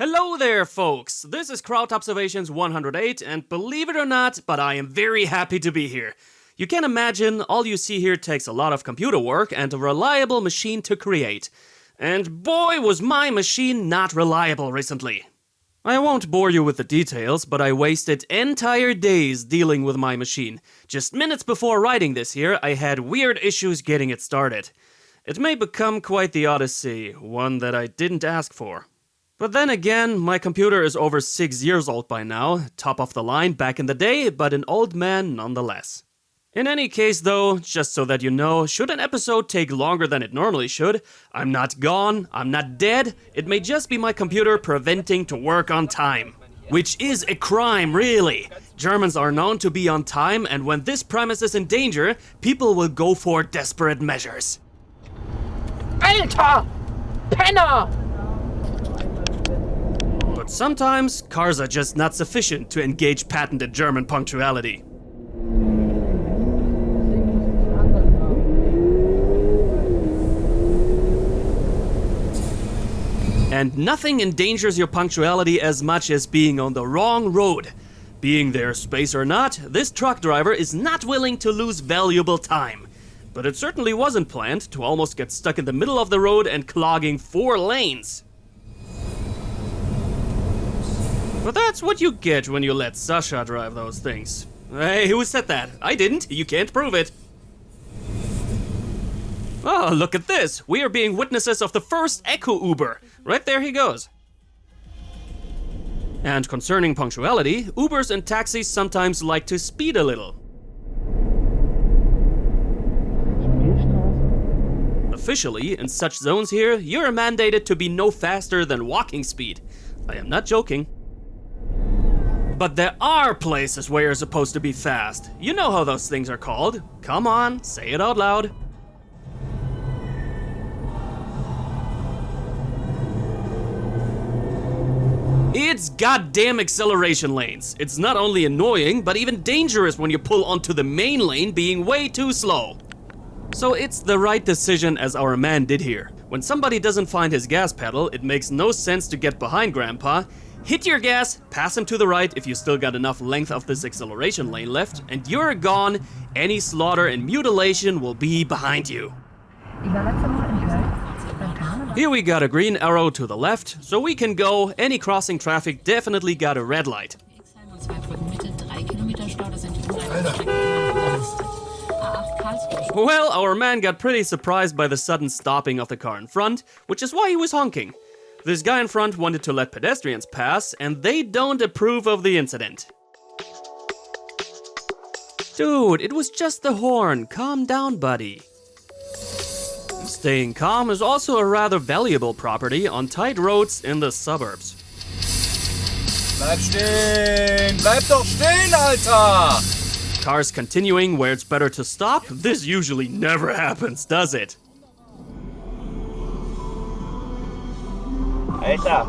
Hello there, folks! This is Crowd Observations 108, and believe it or not, but I am very happy to be here. You can imagine, all you see here takes a lot of computer work and a reliable machine to create. And boy, was my machine not reliable recently. I won't bore you with the details, but I wasted entire days dealing with my machine. Just minutes before writing this here, I had weird issues getting it started. It may become quite the odyssey, one that I didn't ask for. But then again, my computer is over 6 years old by now, top of the line back in the day, but an old man nonetheless. In any case though, just so that you know, should an episode take longer than it normally should, I'm not gone, I'm not dead, it may just be my computer preventing to work on time. Which is a crime, really. Germans are known to be on time, and when this premise is in danger, people will go for desperate measures. Alter! Penner! But sometimes, cars are just not sufficient to engage patented German punctuality. And nothing endangers your punctuality as much as being on the wrong road. Being there space or not, this truck driver is not willing to lose valuable time. But it certainly wasn't planned to almost get stuck in the middle of the road and clogging 4 lanes. But that's what you get when you let Sasha drive those things. Hey, who said that? I didn't. You can't prove it. Oh, look at this. We are being witnesses of the first Echo Uber. Right there he goes. And concerning punctuality, Ubers and taxis sometimes like to speed a little. Officially, in such zones here, you're mandated to be no faster than walking speed. I am not joking. But there are places where you're supposed to be fast. You know how those things are called. Come on, say it out loud. It's goddamn acceleration lanes. It's not only annoying, but even dangerous when you pull onto the main lane being way too slow. So it's the right decision as our man did here. When somebody doesn't find his gas pedal, it makes no sense to get behind Grandpa. Hit your gas, pass him to the right if you still got enough length of this acceleration lane left, and you're gone. Any slaughter and mutilation will be behind you. Here we got a green arrow to the left, so we can go. Any crossing traffic definitely got a red light. Well, our man got pretty surprised by the sudden stopping of the car in front, which is why he was honking. This guy in front wanted to let pedestrians pass, and they don't approve of the incident. Dude, it was just the horn. Calm down, buddy. Staying calm is also a rather valuable property on tight roads in the suburbs. Bleib stehen! Bleib doch stehen, Alter! Cars continuing where it's better to stop? This usually never happens, does it? Alter,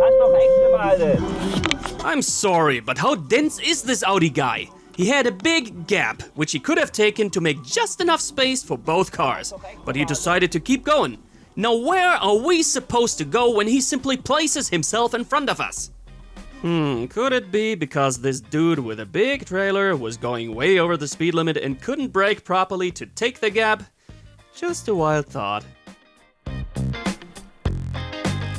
kannst doch echt mal. I'm sorry, but how dense is this Audi guy? He had a big gap, which he could have taken to make just enough space for both cars, but he decided to keep going. Now where are we supposed to go when he simply places himself in front of us? Could it be because this dude with a big trailer was going way over the speed limit and couldn't brake properly to take the gap? Just a wild thought.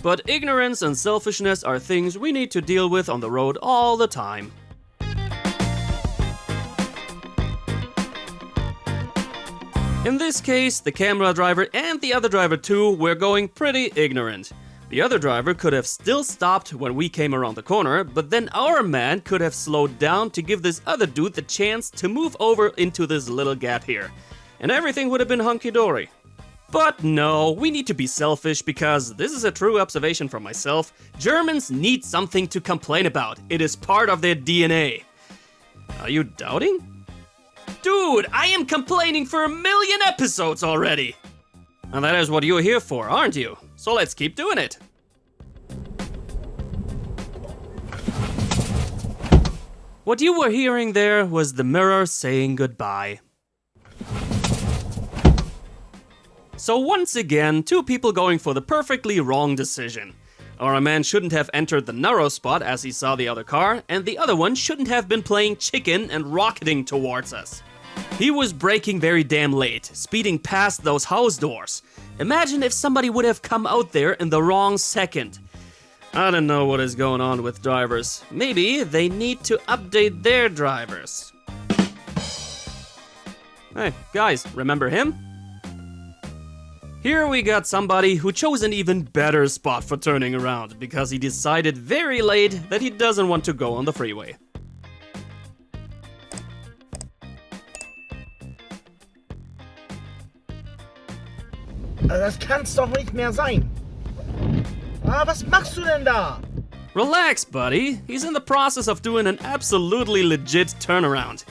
But ignorance and selfishness are things we need to deal with on the road all the time. In this case, the camera driver and the other driver too were going pretty ignorant. The other driver could have still stopped when we came around the corner, but then our man could have slowed down to give this other dude the chance to move over into this little gap here. And everything would have been hunky-dory. But no, we need to be selfish because this is a true observation from myself. Germans need something to complain about. It is part of their DNA. Are you doubting? Dude, I am complaining for 1 million episodes already! And that is what you're here for, aren't you? So let's keep doing it. What you were hearing there was the mirror saying goodbye. So once again, 2 people going for the perfectly wrong decision. Our man shouldn't have entered the narrow spot as he saw the other car, and the other one shouldn't have been playing chicken and rocketing towards us. He was braking very damn late, speeding past those house doors. Imagine if somebody would have come out there in the wrong second. I don't know what is going on with drivers. Maybe they need to update their drivers. Hey, guys, remember him? Here we got somebody who chose an even better spot for turning around because he decided very late that he doesn't want to go on the freeway. Das kann's doch nicht mehr sein. Was machst du denn da? Relax, buddy. He's in the process of doing an absolutely legit turnaround.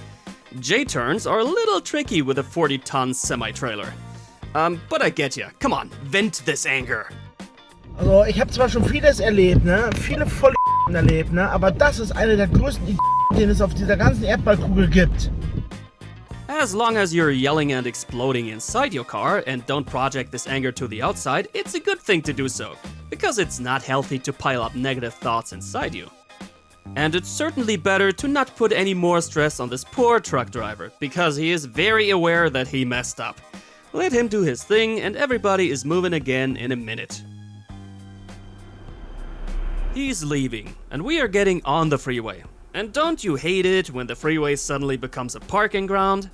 J-turns are a little tricky with a 40-ton semi-trailer. But I get ya. Come on, vent this anger. Also, ich habe zwar schon vieles erlebt, ne? Viele volle erlebt, ne? Aber das ist eine der größten den es auf dieser ganzen Erdballkugel gibt. As long as you're yelling and exploding inside your car and don't project this anger to the outside, it's a good thing to do so, because it's not healthy to pile up negative thoughts inside you. And it's certainly better to not put any more stress on this poor truck driver, because he is very aware that he messed up. Let him do his thing and everybody is moving again in a minute. He's leaving, and we are getting on the freeway. And don't you hate it when the freeway suddenly becomes a parking ground?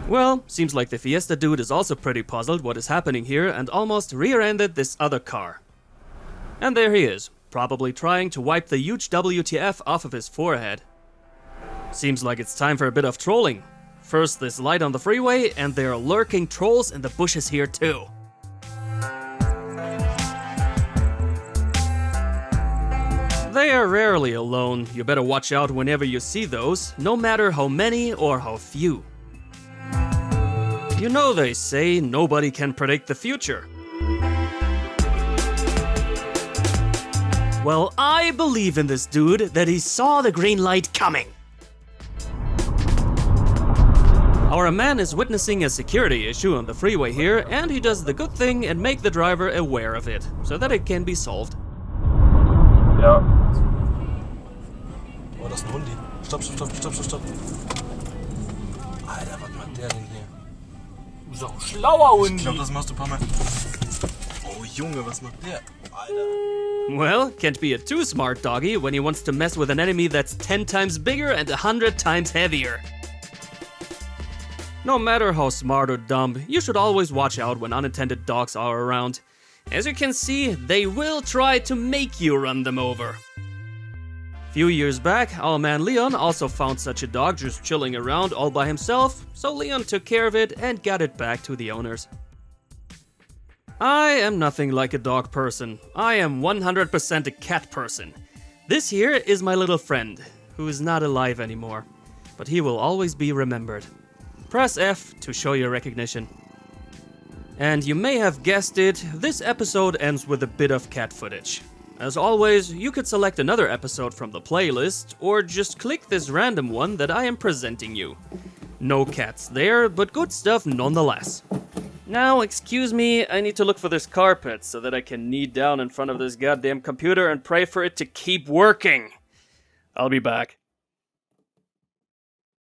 Well, seems like the Fiesta dude is also pretty puzzled what is happening here and almost rear-ended this other car. And there he is, probably trying to wipe the huge WTF off of his forehead. Seems like it's time for a bit of trolling. First this light on the freeway, and there are lurking trolls in the bushes here too. They are rarely alone. You better watch out whenever you see those, no matter how many or how few. You know they say nobody can predict the future. Well, I believe in this dude that he saw the green light coming. Our man is witnessing a security issue on the freeway here, and he does the good thing and make the driver aware of it, so that it can be solved. Ja. Oh, das ist ein Hundi. Stopp. Alter, was macht der denn hier? So ein schlauer Hund. Ich glaube, das machst du ein paar Mal. Oh, Junge, was macht der? Alter. Well, can't be a too smart doggy when he wants to mess with an enemy that's 10 times bigger and 100 times heavier. No matter how smart or dumb, you should always watch out when unintended dogs are around. As you can see, they will try to make you run them over. Few years back, our man Leon also found such a dog just chilling around all by himself, so Leon took care of it and got it back to the owners. I am nothing like a dog person. I am 100% a cat person. This here is my little friend, who is not alive anymore, but he will always be remembered. Press F to show your recognition. And you may have guessed it, this episode ends with a bit of cat footage. As always, you could select another episode from the playlist, or just click this random one that I am presenting you. No cats there, but good stuff nonetheless. Now, excuse me, I need to look for this carpet so that I can knee down in front of this goddamn computer and pray for it to keep working. I'll be back.